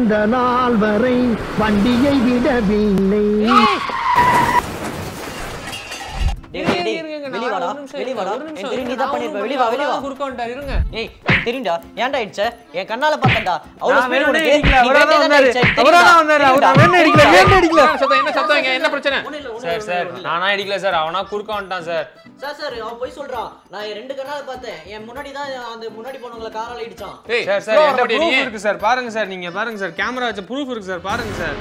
இந்த நாள் வரை வண்டியை விடவில்லை. என் கண்ணால பார்த்தா என்ன பிரச்சனை சார்? சார் நானா அடிக்கல சார், அவனா குறுக்க வந்துட்டான் சார். சார் அவன் போய் சொல்றான். நான் ரெண்டு கண்ணால பார்த்தேன். என் முன்னாடி தான் அந்த முன்னாடி போனவங்கள காரால இடிச்சான். சார் சார் என்ன ப்ரூஃப் இருக்கு சார், பாருங்க சார், நீங்க பாருங்க சார், கேமரா வச்ச ப்ரூஃப் இருக்கு சார், பாருங்க சார்.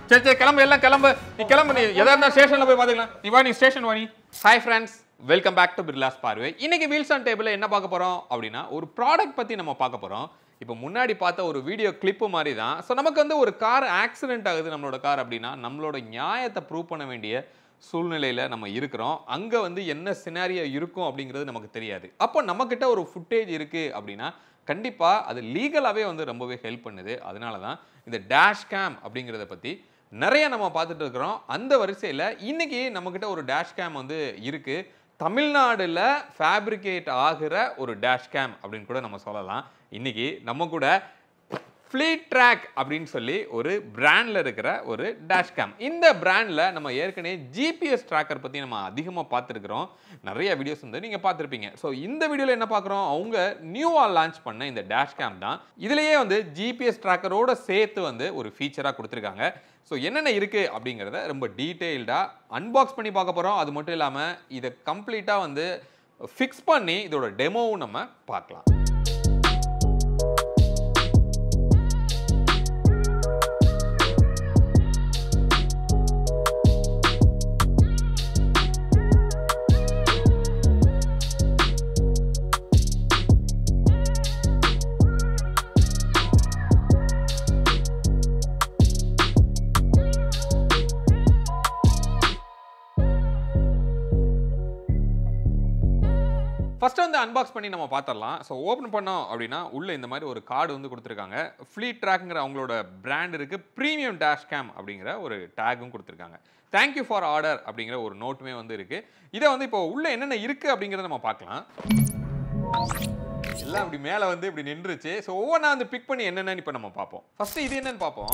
சரி சரி கிளம்பு, எல்லாம் கிளம்பு, நீ கிளம்பு, நீ எதா இருந்தா ஸ்டேஷன்ல போய் பாத்துக்கலாம். நீ வா, நீ ஸ்டேஷன் வா நீ. Hi friends, welcome back to Birla's பார்வை. இன்னைக்கு வீல்ஸ் ஆன் டேபிள்ல என்ன பார்க்க போறோம் அப்படின்னா, ஒரு ப்ராடக்ட் பத்தி நம்ம பார்க்க போறோம். இப்போ முன்னாடி பார்த்த ஒரு வீடியோ கிளிப்பு மாதிரி தான். ஸோ நமக்கு வந்து ஒரு கார் ஆக்சிடென்ட் ஆகுது நம்மளோட கார் அப்படின்னா, நம்மளோட நியாயத்தை ப்ரூவ் பண்ண வேண்டிய சூழ்நிலையில் நம்ம இருக்கிறோம். அங்கே வந்து என்ன சினாரியோ இருக்கும் அப்படிங்கிறது நமக்கு தெரியாது. அப்போ நம்மக்கிட்ட ஒரு ஃபுட்டேஜ் இருக்குது அப்படின்னா கண்டிப்பாக அது லீகலாகவே வந்து ரொம்பவே ஹெல்ப் பண்ணுது. அதனால தான் இந்த டேஷ் கேம் அப்படிங்கிறத பற்றி நிறைய நம்ம பார்த்துட்டு இருக்கிறோம். அந்த வரிசையில் இன்னைக்கு நம்மக்கிட்ட ஒரு டேஷ் கேம் வந்து இருக்குது. தமிழ்நாடுல ஃபேப்ரிகேட் ஆகிற ஒரு டேஷ் கேம் அப்படின்னு கூட நம்ம சொல்லலாம். இன்னைக்கு நம்ம கூட ஃப்ளீட் ட்ராக் அப்படின்னு சொல்லி ஒரு பிராண்ட்ல இருக்கிற ஒரு டேஷ் கேம். இந்த பிராண்ட்ல நம்ம ஏற்கனவே ஜிபிஎஸ் ட்ராக்கர் பத்தி நம்ம அதிகமாக பார்த்துருக்கிறோம். நிறைய வீடியோஸ் வந்து நீங்க பார்த்துருப்பீங்க. ஸோ இந்த வீடியோவில் என்ன பார்க்குறோம், அவங்க நியூவாக லான்ச் பண்ண இந்த டேஷ் கேம் தான். இதுலேயே வந்து ஜிபிஎஸ் ட்ராக்கரோட சேர்த்து வந்து ஒரு ஃபீச்சராக கொடுத்துருக்காங்க. ஸோ என்னென்ன இருக்குது அப்படிங்கிறத ரொம்ப டீட்டெயில்டாக அன்பாக்ஸ் பண்ணி பார்க்க போகிறோம். அது மட்டும் இல்லாமல் இதை கம்ப்ளீட்டாக வந்து ஃபிக்ஸ் பண்ணி இதோட டெமோவும் நம்ம பார்க்கலாம். ஃபர்ஸ்ட் வந்து அன்பாக்ஸ் பண்ணி நம்ம பார்த்துடலாம். ஸோ ஓப்பன் பண்ணோம் அப்படின்னா உள்ள இந்த மாதிரி ஒரு கார்டு வந்து கொடுத்துருக்காங்க. ஃப்ளீட் ட்ராக்ங்கிற அவங்களோட பிராண்ட் இருக்குது. ப்ரீமியம் டேஷ் கேம் அப்படிங்கிற ஒரு டேகும் கொடுத்துருக்காங்க. தேங்க்யூ ஃபார் ஆர்டர் அப்படிங்கிற ஒரு நோட்டுமே வந்து இருக்குது. இதை வந்து இப்போ உள்ள என்னென்ன இருக்குது அப்படிங்கிறத நம்ம பார்க்கலாம். எல்லாம் இப்படி மேலே வந்து இப்படி நின்றுச்சு. ஸோ ஒவ்வொன்றா வந்து பிக் பண்ணி என்னென்னு இப்போ நம்ம பார்ப்போம். ஃபர்ஸ்ட் இது என்னன்னு பார்ப்போம்.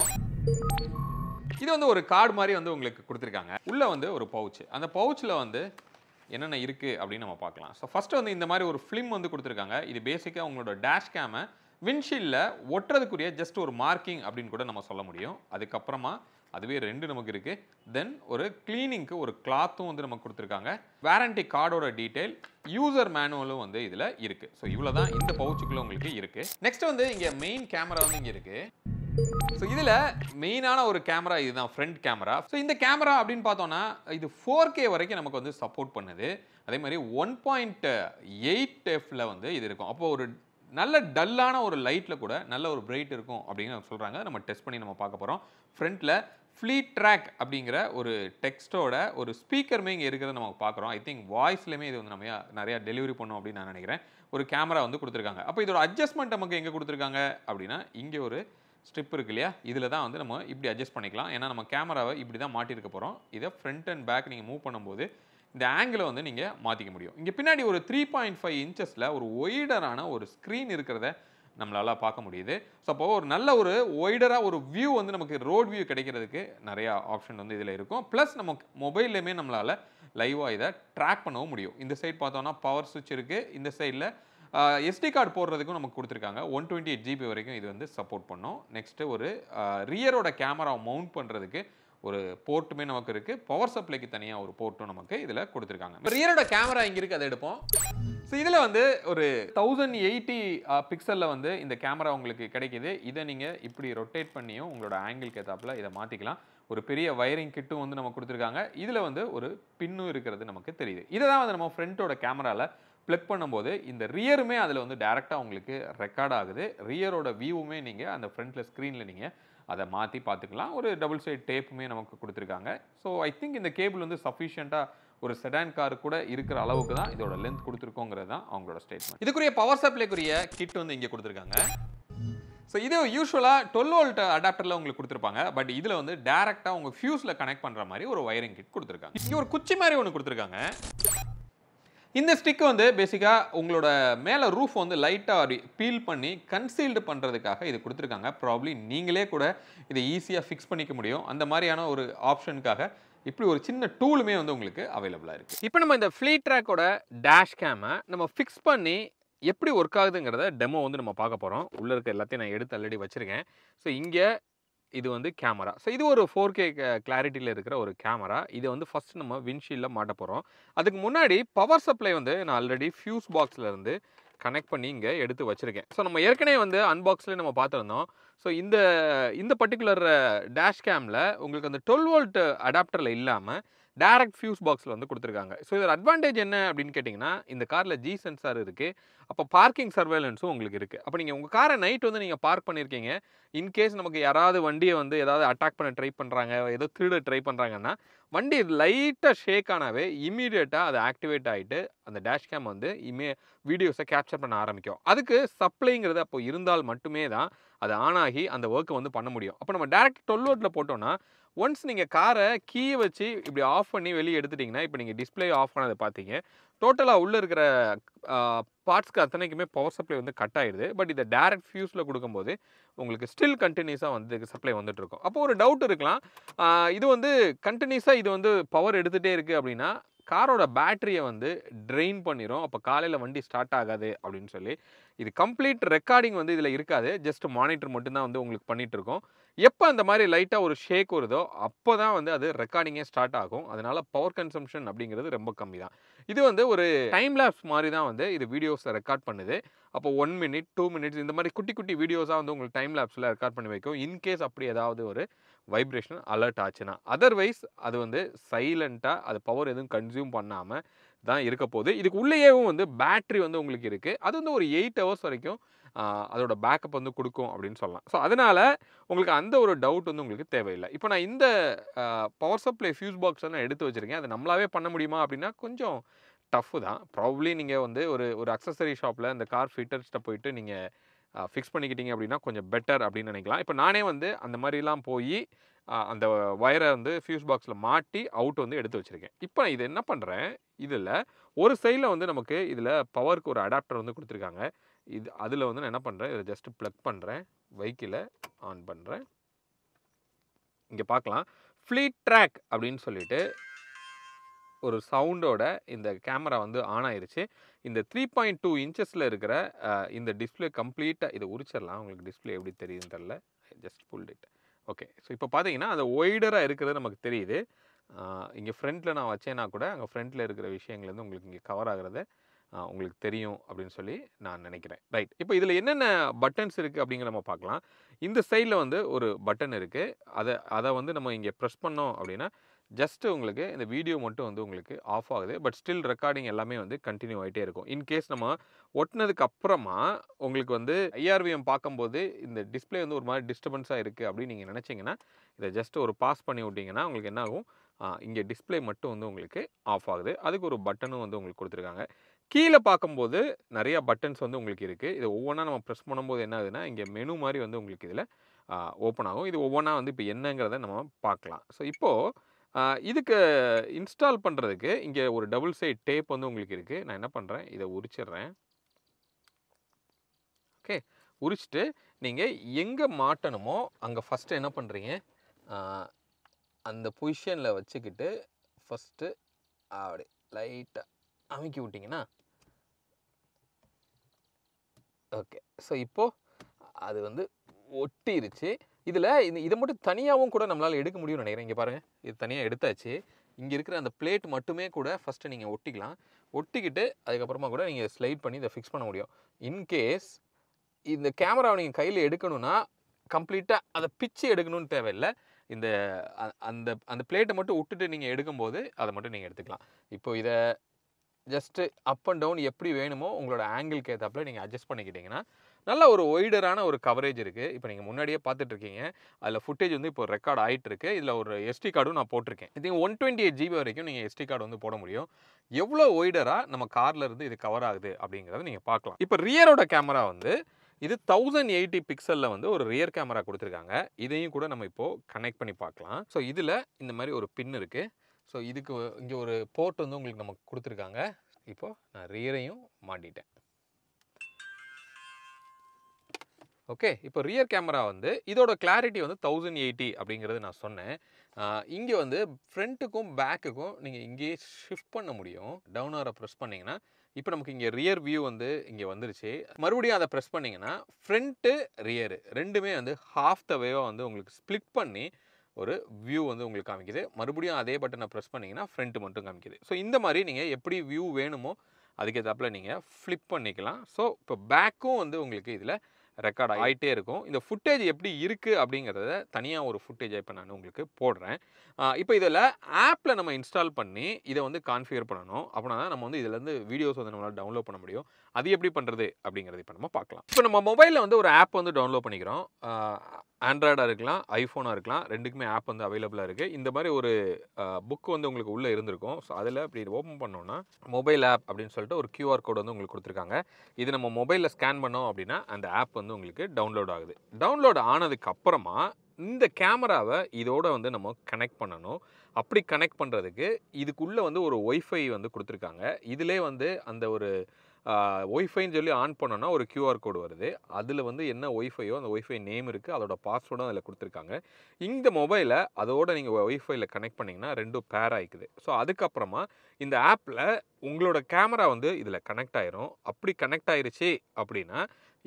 இது வந்து ஒரு கார்டு மாதிரி வந்து உங்களுக்கு கொடுத்துருக்காங்க. உள்ள வந்து ஒரு பவுச். அந்த பவுச்சில் வந்து என்னென்ன இருக்குது அப்படின்னு நம்ம பார்க்கலாம். ஸோ ஃபஸ்ட்டு வந்து இந்த மாதிரி ஒரு ஃபிலிம் வந்து கொடுத்துருக்காங்க. இது பேசிக்காக உங்களோட டேஷ் கேமை விண்ட்ஷீல்டில் ஒட்டுறதுக்குரிய ஜஸ்ட் ஒரு மார்க்கிங் அப்படின்னு கூட நம்ம சொல்ல முடியும். அதுக்கப்புறமா அதுவே ரெண்டு நமக்கு இருக்குது. தென் ஒரு கிளீனிங்க்கு ஒரு கிளாத்தும் வந்து நமக்கு கொடுத்துருக்காங்க. வாரண்டி கார்டோட டீட்டெயில், யூசர் மேனுவலும் வந்து இதில் இருக்குது. ஸோ இவ்வளோ தான் இந்த பவுச்சுக்குள்ளே உங்களுக்கு இருக்குது. நெக்ஸ்ட் வந்து இங்கே மெயின் கேமரா வந்து இங்கே இருக்குது. ஸோ இதில் மெயினான ஒரு கேமரா இதுதான், ஃப்ரண்ட் கேமரா. ஸோ இந்த கேமரா அப்படின்னு பார்த்தோன்னா இது 4K வரைக்கும் நமக்கு வந்து சப்போர்ட் பண்ணுது. அதே மாதிரி 1.8Fல வந்து இது இருக்கும். அப்போ ஒரு நல்ல டல்லான ஒரு லைட்டில் கூட நல்ல ஒரு பிரைட் இருக்கும் அப்படின்னு சொல்கிறாங்க. நம்ம டெஸ்ட் பண்ணி நம்ம பார்க்க போகிறோம். ஃப்ரண்ட்டில் ஃப்ளீட் ட்ராக் அப்படிங்கிற ஒரு டெக்ஸ்ட்டோட ஒரு ஸ்பீக்கருமே இங்கே இருக்கிறத நம்ம பார்க்குறோம். ஐ திங்க் வாய்ஸ்லையுமே இது வந்து நம்ம நிறையா டெலிவரி பண்ணோம் அப்படின்னு நான் நினைக்கிறேன். ஒரு கேமரா வந்து கொடுத்துருக்காங்க. அப்போ இதோட அட்ஜஸ்ட்மெண்ட் நமக்கு எங்கே கொடுத்துருக்காங்க அப்படின்னா இங்கே ஒரு ஸ்ட்ரிப் இருக்கு இல்லையா, இதில் தான் வந்து நம்ம இப்படி அட்ஜஸ்ட் பண்ணிக்கலாம். ஏன்னா நம்ம கேமராவை இப்படி தான் மாட்டிருக்க போகிறோம். இதை ஃப்ரண்ட் அண்ட் பேக் நீங்கள் மூவ் பண்ணும்போது இந்த ஆங்கிளை வந்து நீங்கள் மாற்றிக்க முடியும். இங்கே பின்னாடி ஒரு 3.5 இன்ச்சஸில் ஒரு ஒய்டரான ஒரு ஸ்க்ரீன் இருக்கிறத நம்மளால் பார்க்க முடியுது. ஸோ அப்போ ஒரு நல்ல ஒரு ஒய்டராக ஒரு வியூ வந்து நமக்கு ரோட் வியூ கிடைக்கிறதுக்கு நிறையா ஆப்ஷன் வந்து இதில் இருக்கும். ப்ளஸ் நம்ம மொபைல்லையுமே நம்மளால் லைவாக இதை ட்ராக் பண்ணவும் முடியும். இந்த சைட் பார்த்தோன்னா பவர் சுவிட்ச் இருக்குது. இந்த சைடில் SD கார்டு போடுறதுக்கும் நமக்கு கொடுத்துருக்காங்க. 128 GB வரைக்கும் இது வந்து சப்போர்ட் பண்ணும். நெக்ஸ்ட்டு ஒரு ரியரோட கேமரா மவுண்ட் பண்ணுறதுக்கு ஒரு போர்ட்டுமே நமக்கு இருக்குது. பவர் சப்ளைக்கு தனியாக ஒரு போர்ட்டும் நமக்கு இதில் கொடுத்துருக்காங்க. ரியரோட கேமரா இங்கே இருக்குது, அதை எடுப்போம். ஸோ இதில் வந்து ஒரு 1080 பிக்சலில் வந்து இந்த கேமரா உங்களுக்கு கிடைக்கிது. இதை நீங்கள் இப்படி ரொட்டேட் பண்ணியும் உங்களோட ஆங்கிள் ஏற்றாப்புல இதை மாற்றிக்கலாம். ஒரு பெரிய வயரிங் கிட்டும் வந்து நம்ம கொடுத்துருக்காங்க. இதில் வந்து ஒரு பின்னும் இருக்கிறது நமக்கு தெரியுது. இதை தான் வந்து நம்ம ஃப்ரண்ட்டோட கேமராவில் ப்ளக் பண்ணும்போது இந்த ரியருமே அதில் வந்து டேரெக்டாக உங்களுக்கு ரெக்கார்ட் ஆகுது. ரியரோட வியூவுமே நீங்கள் அந்த ஃப்ரண்ட்டில் ஸ்க்ரீனில் நீங்கள் அதை மாற்றி பார்த்துக்கலாம். ஒரு டபுள் சைட் டேப்புமே நமக்கு கொடுத்துருக்காங்க. ஸோ ஐ திங்க் இந்த கேபிள் வந்து சஃபிஷியண்ட்டாக ஒரு செடான் கார் கூட இருக்கிற அளவுக்கு தான் இதோட லென்த் கொடுத்துருக்கோங்கிறது தான் அவங்களோட ஸ்டேட்மெண்ட். இதுக்குரிய பவர் சப்ளைக்குரிய கிட் வந்து இங்கே கொடுத்துருக்காங்க. ஸோ இது யூஸ்வலாக 12 வோல்ட் அடாப்டரில் உங்களுக்கு கொடுத்துருப்பாங்க. பட் இதில் வந்து டேரெக்டாக உங்கள் ஃபியூஸில் கனெக்ட் பண்ணுற மாதிரி ஒரு வயரிங் கிட் கொடுத்துருக்காங்க. இங்கே ஒரு குச்சி மாதிரி ஒன்று கொடுத்துருக்காங்க. இந்த ஸ்டிக் வந்து பேசிக்காக உங்களோட மேலே ரூஃப் வந்து லைட்டாக பீல் பண்ணி கன்சீல்டு பண்ணுறதுக்காக இது கொடுத்துருக்காங்க. ப்ராப்ளி நீங்களே கூட இதை ஈஸியாக ஃபிக்ஸ் பண்ணிக்க முடியும். அந்த மாதிரியான ஒரு ஆப்ஷனுக்காக இப்படி ஒரு சின்ன டூலுமே வந்து உங்களுக்கு அவைலபிளாக இருக்குது. இப்போ நம்ம இந்த ஃப்ளீட் ட்ராக்கோட டேஷ் கேமை நம்ம ஃபிக்ஸ் பண்ணி எப்படி ஒர்க் ஆகுதுங்கிறத டெமோ வந்து நம்ம பார்க்க போகிறோம். உள்ளே இருக்க எல்லாத்தையும் நான் எடுத்து ஆல்ரெடி வச்சுருக்கேன். ஸோ இங்கே இது வந்து கேமரா. ஸோ இது ஒரு 4K கிளாரிட்டியில் இருக்கிற ஒரு கேமரா. இதை வந்து ஃபஸ்ட் நம்ம விண்ட்ஷீல்டில் மாட்ட போகிறோம். அதுக்கு முன்னாடி பவர் சப்ளை வந்து நான் ஆல்ரெடி ஃபியூஸ் பாக்ஸில் இருந்து கனெக்ட் பண்ணி இங்கே எடுத்து வச்சுருக்கேன். ஸோ நம்ம ஏற்கனவே வந்து அன்பாக்ஸ்லேயே நம்ம பார்த்துருந்தோம். ஸோ இந்த பர்டிகுலர் டேஷ் கேமில் உங்களுக்கு அந்த 12 வோல்ட் அடாப்டரில் இல்லாமல் டைரக்ட் ஃபியூஸ் பாக்ஸில் வந்து கொடுத்துருக்காங்க. ஸோ இதோட அட்வான்டேஜ் என்ன அப்படின்னு கேட்டிங்கன்னா, இந்த காரில் G சென்சார் இருக்குது. அப்போ பார்க்கிங் சர்வேலன்ஸும் உங்களுக்கு இருக்குது. அப்போ நீங்கள் உங்கள் காரை நைட் வந்து நீங்கள் பார்க் பண்ணியிருக்கீங்க. இன்கேஸ் நமக்கு யாராவது வண்டியை வந்து ஏதாவது அட்டாக் பண்ண ட்ரை பண்ணுறாங்க, ஏதோ திருட ட்ரை பண்ணுறாங்கன்னா, வண்டி லைட்டாக ஷேக் ஆனாவே இமீடியட்டாக அது ஆக்டிவேட் ஆகிட்டு அந்த டேஷ் கேம் வந்து வீடியோஸை கேப்சர் பண்ண ஆரம்பிக்கும். அதுக்கு சப்ளைங்கிறது அப்போ இருந்தால் மட்டுமே தான் அது ஆன் ஆகி அந்த ஒர்க்கை வந்து பண்ண முடியும். அப்போ நம்ம டேரக்ட் 12 வோல்ட்டில் போட்டோம்னா, ஒன்ஸ் நீங்கள் காரை கீயை வச்சு இப்படி ஆஃப் பண்ணி வெளியே எடுத்துட்டிங்கன்னா, இப்போ நீங்கள் டிஸ்பிளே ஆஃப் பண்ணதை பார்த்தீங்க, டோட்டலாக உள்ளே இருக்கிற பார்ட்ஸ்க்கு அத்தனைக்குமே பவர் சப்ளை வந்து கட் ஆகிடுது. பட் இதை டேரக்ட் ஃபியூஸில் கொடுக்கும்போது உங்களுக்கு ஸ்டில் கண்டினியூஸாக வந்து சப்ளை வந்துட்டு இருக்கும். அப்போ ஒரு டவுட் இருக்கலாம், இது வந்து கண்டினியூஸாக இது வந்து பவர் எடுத்துகிட்டே இருக்குது அப்படின்னா காரோட பேட்டரியை வந்து ட்ரெயின் பண்ணிடும். அப்போ காலையில் வண்டி ஸ்டார்ட் ஆகாது அப்படின்னு சொல்லி. இது கம்ப்ளீட் ரெக்கார்டிங் வந்து இதில் இருக்காது. ஜஸ்ட் மானிட்டர் மட்டும்தான் வந்து உங்களுக்கு பண்ணிகிட்டு இருக்கோம். எப்போ அந்த மாதிரி லைட்டாக ஒரு ஷேக் வருதோ அப்போ தான் வந்து அது ரெக்கார்டிங்கே ஸ்டார்ட் ஆகும். அதனால் பவர் கன்சம்ஷன் அப்படிங்கிறது ரொம்ப கம்மி தான். இது வந்து ஒரு டைம் லேப்ஸ் மாதிரி தான் வந்து இது வீடியோஸை ரெக்கார்ட் பண்ணுது. அப்போ 1 மினிட் 2 மினிட்ஸ் இந்த மாதிரி குட்டி குட்டி வீடியோஸாக வந்து உங்களுக்கு டைம் லேப்ஸில் ரெக்கார்ட் பண்ணி வைக்கும். இன்கேஸ் அப்படி ஏதாவது ஒரு வைப்ரேஷன் அலர்ட் ஆச்சுன்னா. அதர்வைஸ் அது வந்து சைலண்ட்டாக அது பவர் எதுவும் கன்சியூம் பண்ணாமல் தான் இருக்க போகுது. இதுக்கு உள்ளேயும் வந்து பேட்ரி வந்து உங்களுக்கு இருக்குது. அது வந்து ஒரு 8 ஹவர்ஸ் வரைக்கும் அதோட பேக்கப் வந்து கொடுக்கும் அப்படின்னு சொல்லலாம். ஸோ அதனால் உங்களுக்கு அந்த ஒரு டவுட் வந்து உங்களுக்கு தேவையில்லை. இப்போ நான் இந்த பவர் சப்ளை ஃபியூஸ் பாக்ஸ் நான் எடுத்து வச்சுருக்கேன். அது நம்மளாவே பண்ண முடியுமா அப்படின்னா கொஞ்சம் டஃப்பு தான். ப்ராபப்ளி நீங்கள் வந்து ஒரு அக்சசரி ஷாப்பில் இந்த கார் ஃபிட்டர்ஸ்கிட்ட போயிட்டு நீங்கள் ஃபிக்ஸ் பண்ணிக்கிட்டீங்க அப்படின்னா கொஞ்சம் பெட்டர் அப்படின்னு நினைக்கலாம். இப்போ நானே வந்து அந்த மாதிரிலாம் போய் அந்த வயரை வந்து ஃபியூஸ் பாக்ஸில் மாட்டி அவுட் வந்து எடுத்து வச்சுருக்கேன். இப்போ நான் இது என்ன பண்ணுறேன், இதில் ஒரு சைடில் வந்து நமக்கு இதில் பவருக்கு ஒரு அடாப்டர் வந்து கொடுத்துருக்காங்க. அதில் வந்து நான் என்ன பண்ணுறேன், இதை ஜஸ்ட் ப்ளக் பண்ணுறேன், வெஹிக்கிளை ஆன் பண்ணுறேன். இங்கே பார்க்கலாம் ஃப்ளீட் ட்ராக் அப்படின்னு சொல்லிட்டு ஒரு சவுண்டோட இந்த கேமரா வந்து ஆன் ஆயிருச்சு. இந்த 3.2 இன்ச்சஸில் இருக்கிற இந்த டிஸ்பிளே கம்ப்ளீட்டாக இதை உரிச்சிடலாம். உங்களுக்கு டிஸ்பிளே எப்படி தெரியுதுன்னு தெரில. Just pull it. Okay. So இப்போ பார்த்தீங்கன்னா அது ஒய்டராக இருக்கிறது நமக்கு தெரியுது. இங்கே ஃப்ரண்ட்டில் நான் வச்சேன்னா கூட அங்கே ஃப்ரண்ட்டில் இருக்கிற விஷயங்கள் வந்து உங்களுக்கு இங்கே கவர் ஆகிறது உங்களுக்கு தெரியும் அப்படின்னு சொல்லி நான் நினைக்கிறேன். ரைட். இப்போ இதில் என்னென்ன பட்டன்ஸ் இருக்குது அப்படிங்கிற நம்ம பார்க்கலாம். இந்த சைடில் வந்து ஒரு பட்டன் இருக்குது. அதை வந்து நம்ம இங்கே ப்ரெஸ் பண்ணோம் அப்படின்னா ஜஸ்ட் உங்களுக்கு இந்த வீடியோ மட்டும் வந்து உங்களுக்கு ஆஃப் ஆகுது. பட் ஸ்டில் ரெக்கார்டிங் எல்லாமே வந்து கண்டினியூ ஆகிட்டே இருக்கும். இன்கேஸ் நம்ம ஒட்டினதுக்கு அப்புறமா உங்களுக்கு வந்து ஐஆர்விஎம் பார்க்கும்போது இந்த டிஸ்பிளே வந்து ஒரு மாதிரி டிஸ்டர்பன்ஸாக இருக்குது அப்படின்னு நீங்கள் நினச்சிங்கன்னா இதை ஜஸ்ட் ஒரு பாஸ் பண்ணி விட்டிங்கன்னா உங்களுக்கு என்ன ஆகும், இங்கே டிஸ்பிளே மட்டும் வந்து உங்களுக்கு ஆஃப் ஆகுது. அதுக்கு ஒரு பட்டனும் வந்து உங்களுக்கு கொடுத்துருக்காங்க. கீழே பார்க்கும்போது நிறையா பட்டன்ஸ் வந்து உங்களுக்கு இருக்குது. இதை ஒவ்வொன்றா நம்ம ப்ரெஸ் பண்ணும்போது என்ன ஆகுதுன்னா இங்கே மெனு மாதிரி வந்து உங்களுக்கு இதில் ஓப்பன் ஆகும். இது ஒவ்வொன்றா வந்து இப்போ என்னங்கிறத நம்ம பார்க்கலாம். ஸோ இப்போது இதுக்கு இன்ஸ்டால் பண்ணுறதுக்கு இங்கே ஒரு டபுள் சைட் டேப் வந்து உங்களுக்கு இருக்குது. நான் என்ன பண்ணுறேன், இதை உரிச்சிடுறேன். ஓகே. உரிச்சிட்டு நீங்கள் எங்கே மாட்டணுமோ அங்கே ஃபஸ்ட்டு என்ன பண்ணுறீங்க, அந்த பொசிஷனில் வச்சுக்கிட்டு ஃபஸ்ட்டு அப்படி லைட்டாக அமுக்கி விட்டிங்கன்னா ஓகே. ஸோ இப்போது அது வந்து ஒட்டிருச்சு. இதில் இதை மட்டும் தனியாகவும் கூட நம்மளால் எடுக்க முடியும்னு நினைக்கிறேன். இங்கே பாருங்கள், இது தனியாக எடுத்தாச்சு. இங்கே இருக்கிற அந்த பிளேட் மட்டுமே கூட ஃபஸ்ட்டு நீங்கள் ஒட்டிக்கலாம். ஒட்டிக்கிட்டு அதுக்கப்புறமா கூட நீங்கள் ஸ்லைட் பண்ணி இதை ஃபிக்ஸ் பண்ண முடியும். இன்கேஸ் இந்த கேமராவை நீங்கள் கையில் எடுக்கணும்னா கம்ப்ளீட்டாக அதை பிச்சு எடுக்கணும்னு தேவையில்லை. இந்த அந்த பிளேட்டை மட்டும் விட்டுட்டு நீங்கள் எடுக்கும்போது அதை மட்டும் நீங்கள் எடுத்துக்கலாம். இப்போது இதை ஜஸ்ட்டு அப் அண்ட் டவுன் எப்படி வேணுமோ உங்களோட ஆங்கிளுக்கு ஏற்றாப்புல நீங்கள் அட்ஜஸ்ட் பண்ணிக்கிட்டிங்கன்னா நல்ல ஒரு ஒய்டரான ஒரு கவரேஜ் இருக்குது. இப்போ நீங்கள் முன்னாடியே பார்த்துட்ருக்கீங்க. அதில் ஃபுட்டேஜ் வந்து இப்போ ரெக்கார்ட் ஆகிட்டுருக்கு. இதில் ஒரு SD கார்டும் நான் போட்டிருக்கேன். இது 128 GB வரைக்கும் நீங்கள் SD கார்டு வந்து போட முடியும். எவ்வளோ ஒய்டராக நம்ம காரில் இருந்து இது கவர் ஆகுது அப்படிங்கிறத நீங்கள் பார்க்கலாம். இப்போ ரியரோட கேமரா வந்து இது 1080 பிக்சலில் வந்து ஒரு ரியர் கேமரா கொடுத்துருக்காங்க. இதையும் கூட நம்ம இப்போது கனெக்ட் பண்ணி பார்க்கலாம். ஸோ இதில் இந்த மாதிரி ஒரு பின் இருக்குது. ஸோ இதுக்கு இங்கே ஒரு போர்ட் வந்து உங்களுக்கு நமக்கு கொடுத்துருக்காங்க. இப்போது நான் ரியரையும் மாட்டிட்டேன். ஓகே, இப்போ ரியர் கேமரா வந்து இதோட கிளாரிட்டி வந்து 1080 அப்படிங்கிறது நான் சொன்னேன். இங்கே வந்து ஃப்ரண்ட்டுக்கும் பேக்குக்கும் நீங்கள் இங்கேயே ஷிஃப்ட் பண்ண முடியும். டவுன் ஆரை ப்ரெஸ் பண்ணிங்கன்னா இப்போ நமக்கு இங்கே ரியர் வியூ வந்து இங்கே வந்துருச்சு. மறுபடியும் அதை ப்ரெஸ் பண்ணிங்கன்னா ஃப்ரண்ட்டு ரியரு ரெண்டுமே வந்து ஹாஃப் த வேவாக வந்து உங்களுக்கு ஸ்ப்ளிட் பண்ணி ஒரு வியூ வந்து உங்களுக்கு காமிக்குது. மறுபடியும் அதே பட்டனை ப்ரெஸ் பண்ணிங்கன்னா ஃப்ரண்ட்டு மட்டும் காமிக்குது. ஸோ இந்த மாதிரி நீங்கள் எப்படி வியூ வேணுமோ அதுக்கேற்றாப்புல நீங்கள் ஃப்ளிப் பண்ணிக்கலாம். ஸோ இப்போ பேக்கும் வந்து உங்களுக்கு இதில் ரெக்கார்ட் ஆகிட்டே இருக்கும். இந்த ஃபுட்டேஜ் எப்படி இருக்குது அப்படிங்கிறத தனியாக ஒரு ஃபுட்டேஜை இப்போ நான் உங்களுக்கு போடுறேன். இப்போ இதில் ஆப்பில் நம்ம இன்ஸ்டால் பண்ணி இதை வந்து கான்ஃபிகர் பண்ணணும். அப்படின்னா தான் நம்ம வந்து இதிலேருந்து வீடியோஸ் வந்து நம்மளால் டவுன்லோட் பண்ண முடியும். அது எப்படி பண்ணுறது அப்படிங்கிறது இப்போ நம்ம பார்க்கலாம். இப்போ நம்ம மொபைலில் வந்து ஒரு ஆப் வந்து டவுன்லோட் பண்ணிக்கிறோம். ஆண்ட்ராய்டாக இருக்கலாம், ஐஃபோனாக இருக்கலாம், ரெண்டுக்குமே ஆப் வந்து அவைலபிளாக இருக்குது. இந்த மாதிரி ஒரு புக் வந்து உங்களுக்கு உள்ளே இருந்திருக்கும். ஸோ அதில் இப்படி ஓப்பன் பண்ணோன்னா மொபைல் ஆப் அப்படின்னு சொல்லிட்டு ஒரு QR கோட் வந்து உங்களுக்கு கொடுத்துருக்காங்க. இது நம்ம மொபைலில் ஸ்கேன் பண்ணோம் அப்படின்னா அந்த ஆப் வந்து உங்களுக்கு டவுன்லோட் ஆகுது. டவுன்லோட் ஆனதுக்கு அப்புறமா இந்த கேமராவை இதோட வந்து நம்ம கனெக்ட் பண்ணணும். அப்படி கனெக்ட் பண்ணுறதுக்கு இதுக்குள்ளே வந்து ஒரு ஒய்ஃபை வந்து கொடுத்துருக்காங்க. இதிலே வந்து அந்த ஒரு ஒய்ஃபைன்னு சொல்லி ஆன் பண்ணோன்னா ஒரு QR கோடு வருது. அதில் வந்து என்ன ஒய்ஃபையோ அந்த ஒய்ஃபை நேம் இருக்குது, அதோட பாஸ்வேர்டும் அதில் கொடுத்துருக்காங்க. இந்த மொபைலை அதோடு நீங்கள் ஒய்ஃபைல கனெக்ட் பண்ணிங்கன்னா ரெண்டும் பேர் ஆகிக்குது. ஸோ அதுக்கப்புறமா இந்த ஆப்பில் உங்களோட கேமரா வந்து இதில் கனெக்ட் ஆயிரும். அப்படி கனெக்ட் ஆயிருச்சு அப்படின்னா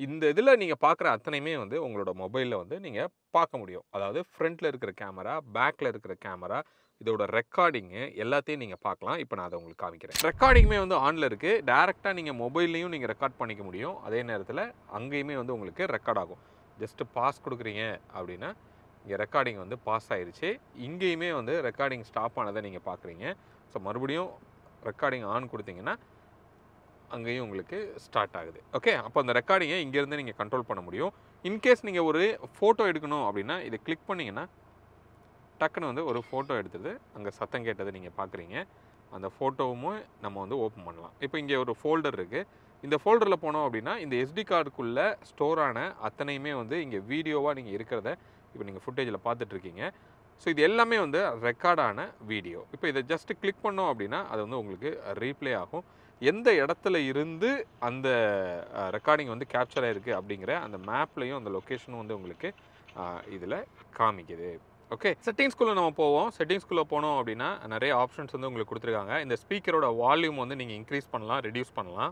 இந்த இதில் நீங்கள் பார்க்குற அத்தனையுமே வந்து உங்களோட மொபைலில் வந்து நீங்கள் பார்க்க முடியும். அதாவது ஃப்ரண்ட்டில் இருக்கிற கேமரா, பேக்கில் இருக்கிற கேமரா, இதோட ரெக்கார்டிங்கு எல்லாத்தையும் நீங்கள் பார்க்கலாம். இப்போ நான் அதை உங்களுக்கு காமிக்கிறேன். ரெக்கார்டிங்குமே வந்து ஆனில் இருக்குது. டேரெக்டாக நீங்கள் மொபைல்லையும் நீங்கள் ரெக்கார்ட் பண்ணிக்க முடியும். அதே நேரத்தில் அங்கேயுமே வந்து உங்களுக்கு ரெக்கார்ட் ஆகும். ஜஸ்ட்டு பாஸ் கொடுக்குறீங்க அப்படின்னா இங்கே ரெக்கார்டிங் வந்து பாஸ் ஆயிடுச்சு. இங்கேயுமே வந்து ரெக்கார்டிங் ஸ்டாப் ஆனதை நீங்கள் பார்க்குறீங்க. ஸோ மறுபடியும் ரெக்கார்டிங் ஆன் கொடுத்தீங்கன்னா அங்கேயும் உங்களுக்கு ஸ்டார்ட் ஆகுது. ஓகே, அப்போ அந்த ரெக்கார்டிங்கை இங்கேருந்து நீங்கள் கண்ட்ரோல் பண்ண முடியும். இன்கேஸ் நீங்கள் ஒரு ஃபோட்டோ எடுக்கணும் அப்படின்னா இதை கிளிக் பண்ணிங்கன்னா டக்குன்னு வந்து ஒரு ஃபோட்டோ எடுத்தது அங்கே சத்தம் கேட்டதை நீங்கள் பார்க்குறீங்க. அந்த ஃபோட்டோவும் நம்ம வந்து ஓப்பன் பண்ணலாம். இப்போ இங்கே ஒரு ஃபோல்டர் இருக்குது. இந்த ஃபோல்டரில் போனோம் அப்படின்னா இந்த SD கார்டுக்குள்ளே ஸ்டோர் ஆன அத்தனையுமே வந்து இங்கே வீடியோவாக நீங்கள் இருக்கிறத இப்போ நீங்கள் ஃபுட்டேஜில் பார்த்துட்ருக்கீங்க. ஸோ இது எல்லாமே வந்து ரெக்கார்டான வீடியோ. இப்போ இதை ஜஸ்ட்டு கிளிக் பண்ணோம் அப்படின்னா அது வந்து உங்களுக்கு ரீப்ளே ஆகும். எந்த இடத்துல இருந்து அந்த ரெக்கார்டிங் வந்து கேப்சர் ஆகிருக்கு அப்படிங்கிற அந்த மேப்லேயும் அந்த லொக்கேஷனும் வந்து உங்களுக்கு இதில் காமிக்குது. ஓகே, செட்டிங்ஸ்குள்ளே நம்ம போவோம். செட்டிங்ஸ்குள்ளே போனோம் அப்படின்னா நிறைய ஆப்ஷன்ஸ் வந்து உங்களுக்கு கொடுத்துருக்காங்க. இந்த ஸ்பீக்கரோட வால்யூம் வந்து நீங்கள் இன்க்ரீஸ் பண்ணலாம், ரெடியூஸ் பண்ணலாம்.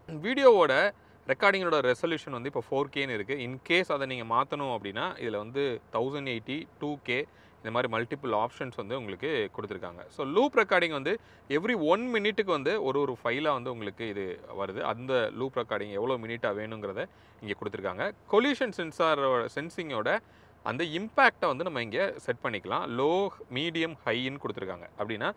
வீடியோவோட ரெக்கார்டிங்கோட ரெசல்யூஷன் வந்து இப்போ 4Kன்னு இருக்குது. இன்கேஸ் அதை நீங்கள் மாற்றணும் அப்படின்னா இதில் வந்து 1080, 2K இந்த மாதிரி மல்டிபிள் ஆப்ஷன்ஸ் வந்து உங்களுக்கு கொடுத்துருக்காங்க. ஸோ லூப் ரெக்கார்டிங் வந்து எவ்ரி 1 மினிட்டுக்கு வந்து ஒரு ஃபைலாக வந்து உங்களுக்கு இது வருது. அந்த லூப் ரெக்கார்டிங் எவ்வளோ மினிட்டாக வேணுங்கிறத இங்கே கொடுத்துருக்காங்க. கொலிஷன் சென்சிங்கோட அந்த இம்பேக்டை வந்து நம்ம இங்கே செட் பண்ணிக்கலாம். லோ, மீடியம், ஹைன்னு கொடுத்துருக்காங்க. அப்படின்னா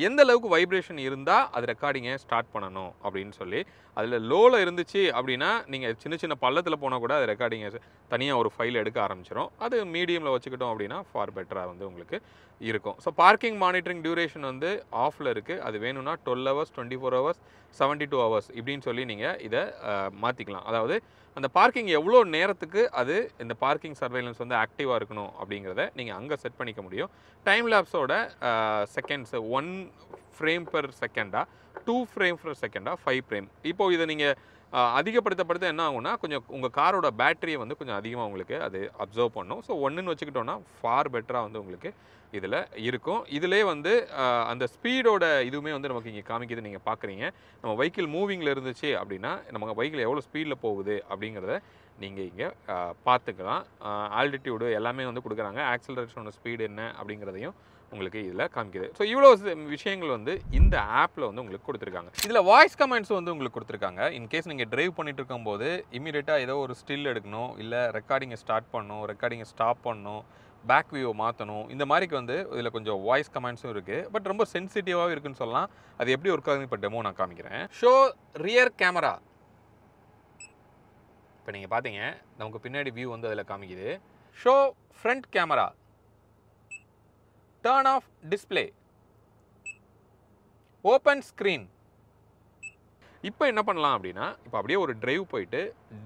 எந்த அளவுக்கு வைப்ரேஷன் இருந்தால் அது ரெக்கார்டிங்கை ஸ்டார்ட் பண்ணணும் அப்படின்னு சொல்லி. அதில் லோவில் இருந்துச்சு அப்படின்னா நீங்கள் சின்ன சின்ன பள்ளத்தில் போனால் கூட அது ரெக்கார்டிங்கை தனியாக ஒரு ஃபைல் எடுக்க ஆரம்பிச்சிடும். அது மீடியமில் வச்சுக்கிட்டோம் அப்படின்னா ஃபார் பெட்டராக வந்து உங்களுக்கு இருக்கும். ஸோ பார்க்கிங் மானிட்டரிங் டியூரேஷன் வந்து ஆஃபில் இருக்குது. அது வேணும்னா 12 ஹவர்ஸ், 24 ஹவர்ஸ், 72 ஹவர்ஸ் இப்படின்னு சொல்லி நீங்கள் இதை மாற்றிக்கலாம். அதாவது அந்த பார்க்கிங் எவ்வளோ நேரத்துக்கு அது இந்த பார்க்கிங் சர்வைலன்ஸ் வந்து ஆக்டிவாக இருக்கணும் அப்படிங்கிறத நீங்கள் அங்கே செட் பண்ணிக்க முடியும். டைம் லேப்ஸோட செகண்ட்ஸு 1 ஃப்ரேம் பெர் செகண்டா, 2 ஃப்ரேம் பெர் செகண்டா, 5 ஃப்ரேம். இப்போது இதை நீங்கள் அதிகப்படுத்த என்ன ஆகும்னா கொஞ்சம் உங்கள் காரோட பேட்டரியை வந்து கொஞ்சம் அதிகமாக உங்களுக்கு அது அப்சர்வ் பண்ணும். ஸோ 1ன்னு வச்சுக்கிட்டோன்னா ஃபார் பெட்டராக வந்து உங்களுக்கு இதில் இருக்கும். இதிலே வந்து அந்த ஸ்பீடோட இதுவுமே வந்து நமக்கு இங்கே காமிக்குது. நீங்கள் பார்க்குறீங்க நம்ம வெஹிக்கிள் மூவிங்கில் இருந்துச்சு அப்படின்னா நம்ம வெஹிக்கிள் எவ்வளோ ஸ்பீடில் போகுது அப்படிங்கிறத நீங்கள் இங்கே பார்த்துக்கலாம். ஆல்டிடியூடு எல்லாமே வந்து கொடுக்குறாங்க. ஆக்சலரேஷனோட ஸ்பீடு என்ன அப்படிங்கிறதையும் உங்களுக்கு இதில் காமிக்குது. ஸோ இவ்வளோ விஷயங்கள் வந்து இந்த ஆப்பில் வந்து உங்களுக்கு கொடுத்துருக்காங்க. இதில் வாய்ஸ் கமெண்ட்ஸ் வந்து உங்களுக்கு கொடுத்துருக்காங்க. இன்கேஸ் நீங்கள் டிரைவ் பண்ணிட்டு இருக்கும்போது இமீடியட்டாக ஏதோ ஒரு ஸ்டில் எடுக்கணும், இல்லை ரெக்கார்டிங்கை ஸ்டார்ட் பண்ணணும், ரெக்கார்டிங்கை ஸ்டாப் பண்ணணும், பேக் வியூவை மாற்றணும், இந்த மாதிரிக்கு வந்து இதில் கொஞ்சம் வாய்ஸ் கமெண்ட்ஸும் இருக்குது. பட் ரொம்ப சென்சிட்டிவாகவும் இருக்குன்னு சொல்லலாம். அது எப்படி ஒர்க் ஆகுதுன்னு இப்போ டெமோ நான் காமிக்கிறேன். Show rear camera. இப்போ நீங்கள் பார்த்தீங்க நமக்கு பின்னாடி வியூ வந்து அதில் காமிக்குது. Show front camera, turn of display, open screen. இப்போ என்ன பண்ணலாம் அப்படின்னா இப்போ அப்படியே ஒரு டிரைவ் போயிட்டு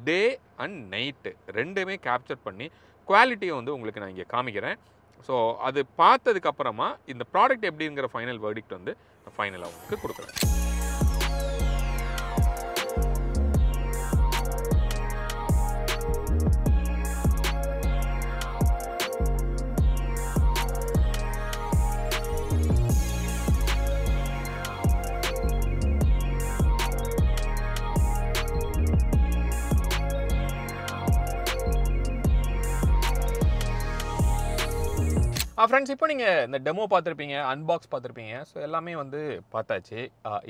டே அண்ட் நைட்டு ரெண்டுமே கேப்சர் பண்ணி குவாலிட்டியை வந்து உங்களுக்கு நான் இங்கே காமிக்கிறேன். ஸோ அது பார்த்ததுக்கப்புறமா இந்த ப்ராடக்ட் எப்படிங்கிற ஃபைனல் வேர்டிக்ட் வந்து ஃபைனலாக உங்களுக்கு கொடுக்குறேன். ஃப்ரெண்ட்ஸ் இப்போ நீங்கள் இந்த டெமோ பார்த்துருப்பீங்க, அன்பாக்ஸ் பார்த்துருப்பீங்க. ஸோ எல்லாமே வந்து பார்த்தாச்சு.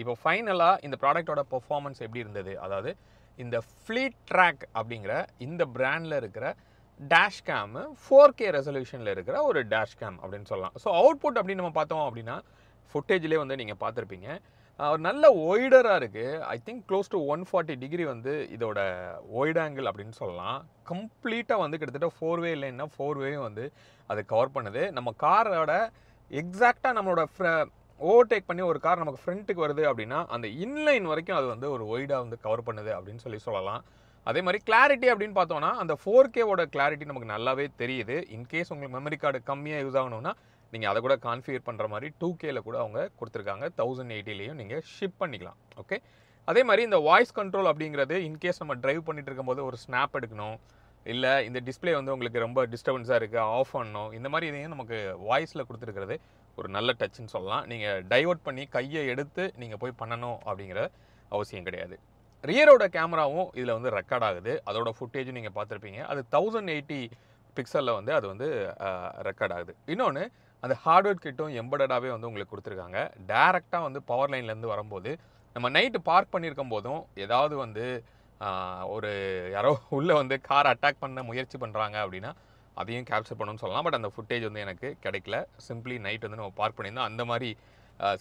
இப்போ ஃபைனலாக இந்த ப்ராடக்டோட பெர்ஃபார்மன்ஸ் எப்படி இருந்தது, அதாவது இந்த ஃப்ளீட் ட்ராக் அப்படிங்கிற இந்த பிராண்டில் இருக்கிற டேஷ் கேமு 4K ரெசல்யூஷனில் இருக்கிற ஒரு டேஷ் கேம் அப்படின்னு சொல்லலாம். ஸோ அவுட்புட் அப்படின்னு நம்ம பார்த்தோம் அப்படின்னா ஃபுட்டேஜ்லேயே வந்து நீங்கள் பார்த்துருப்பீங்க, ஒரு நல்ல ஒய்டராக இருக்குது. I think close to 140 degree வந்து இதோட ஒய்ட் ஆங்கிள் அப்படின்னு சொல்லலாம். கம்ப்ளீட்டாக வந்து கிட்டத்தட்ட 4-வே இல்லைன்னா 4-வேயும் வந்து அது கவர் பண்ணுது. நம்ம காரோட எக்ஸாக்டாக நம்மளோட ஓவர்டேக் பண்ணி ஒரு கார் நமக்கு ஃப்ரண்ட்டுக்கு வருது அப்படின்னா அந்த இன்லைன் வரைக்கும் அது வந்து ஒரு ஒய்டாக வந்து கவர் பண்ணுது அப்படின்னு சொல்லலாம். அதே மாதிரி கிளாரிட்டி அப்படின்னு பார்த்தோன்னா அந்த 4Kவோட கிளாரிட்டி நமக்கு நல்லாவே தெரியுது. இன்கேஸ் உங்களுக்கு மெமரி கார்டு கம்மியாக யூஸ் ஆகணும்னா நீங்கள் அதை கூட கான்ஃபிகர் பண்ணுற மாதிரி 2Kல கூட அவங்க கொடுத்துருக்காங்க. 1080லேயும் நீங்கள் ஷிப் பண்ணிக்கலாம். ஓகே, அதே மாதிரி இந்த வாய்ஸ் கண்ட்ரோல் அப்படிங்கிறது இன்கேஸ் நம்ம டிரைவ் பண்ணிட்டு இருக்கும்போது ஒரு ஸ்னாப் எடுக்கணும், இல்லை இந்த டிஸ்பிளே வந்து உங்களுக்கு ரொம்ப டிஸ்டர்பன்ஸாக இருக்குது ஆஃப் பண்ணணும், இந்த மாதிரி இதையும் நமக்கு வாய்ஸில் கொடுத்துருக்கிறது ஒரு நல்ல டச்சுன்னு சொல்லலாம். நீங்கள் டைவர்ட் பண்ணி கையை எடுத்து நீங்கள் போய் பண்ணணும் அப்படிங்கிற அவசியம் கிடையாது. ரியரோட கேமராவும் இதில் வந்து ரெக்கார்ட் ஆகுது. அதோட ஃபுட்டேஜும் நீங்கள் பார்த்துருப்பீங்க. அது 1080 பிக்சலில் வந்து அது வந்து ரெக்கார்ட் ஆகுது. இன்னொன்று, அந்த ஹார்ட்வேர் கிட்டும் எம்படடாகவே வந்து உங்களுக்கு கொடுத்துருக்காங்க. டேரெக்டாக வந்து பவர் லைன்லேருந்து வரும்போது நம்ம நைட்டு பார்க் பண்ணியிருக்கும் போதும் ஏதாவது வந்து ஒரு யாரோ உள்ளே வந்து கார் அட்டாக் பண்ண முயற்சி பண்ணுறாங்க அப்படின்னா அதையும் கேப்சர் பண்ணணும்னு சொல்லலாம். பட் அந்த ஃபுட்டேஜ் வந்து எனக்கு கிடைக்கல. சிம்பிளி நைட் வந்து நம்ம பார்க் பண்ணியிருந்தோம். அந்த மாதிரி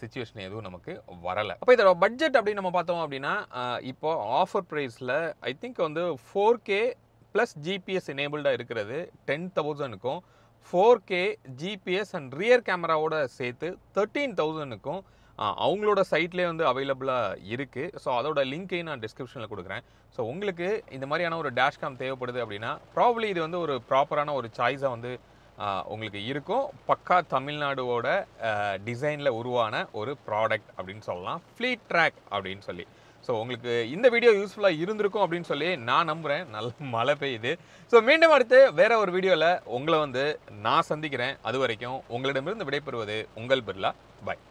சிச்சுவேஷன் எதுவும் நமக்கு வரலை. அப்போ இதோட பட்ஜெட் அப்படின்னு நம்ம பார்த்தோம் அப்படின்னா இப்போ ஆஃபர் ப்ரைஸில் ஐ திங்க் வந்து 4K ப்ளஸ் ஜிபிஎஸ் எனேபிள்டாக இருக்கிறது 10,000க்கும் 4K ஜிபிஎஸ் அண்ட் ரியர் கேமராவோட சேர்த்து 13,000க்கும் அவங்களோட சைட்லேயே வந்து அவைலபிளாக இருக்குது. ஸோ அதோட லிங்க்கையும் நான் டிஸ்கிரிப்ஷனில் கொடுக்குறேன். ஸோ உங்களுக்கு இந்த மாதிரியான ஒரு டேஷ் கேம் தேவைப்படுது அப்படின்னா ப்ராபப்ளி இது வந்து ஒரு ப்ராப்பரான ஒரு சாய்ஸாக வந்து உங்களுக்கு இருக்கும். பக்கா தமிழ்நாடுவோட டிசைனில் உருவான ஒரு ப்ராடக்ட் அப்படின்னு சொல்லலாம், ஃப்ளீட் ட்ராக் அப்படின்னு சொல்லி. ஸோ உங்களுக்கு இந்த வீடியோ யூஸ்ஃபுல்லாக இருந்திருக்கும் அப்படின்னு சொல்லி நான் நம்புகிறேன். நல்ல மழை பெய்யுது. ஸோ மீண்டும் அடுத்து வேற ஒரு வீடியோவில் உங்களை வந்து நான் சந்திக்கிறேன். அது வரைக்கும் உங்களிடமிருந்து விடைபெறுவது உங்கள் பிர்லா. பாய்.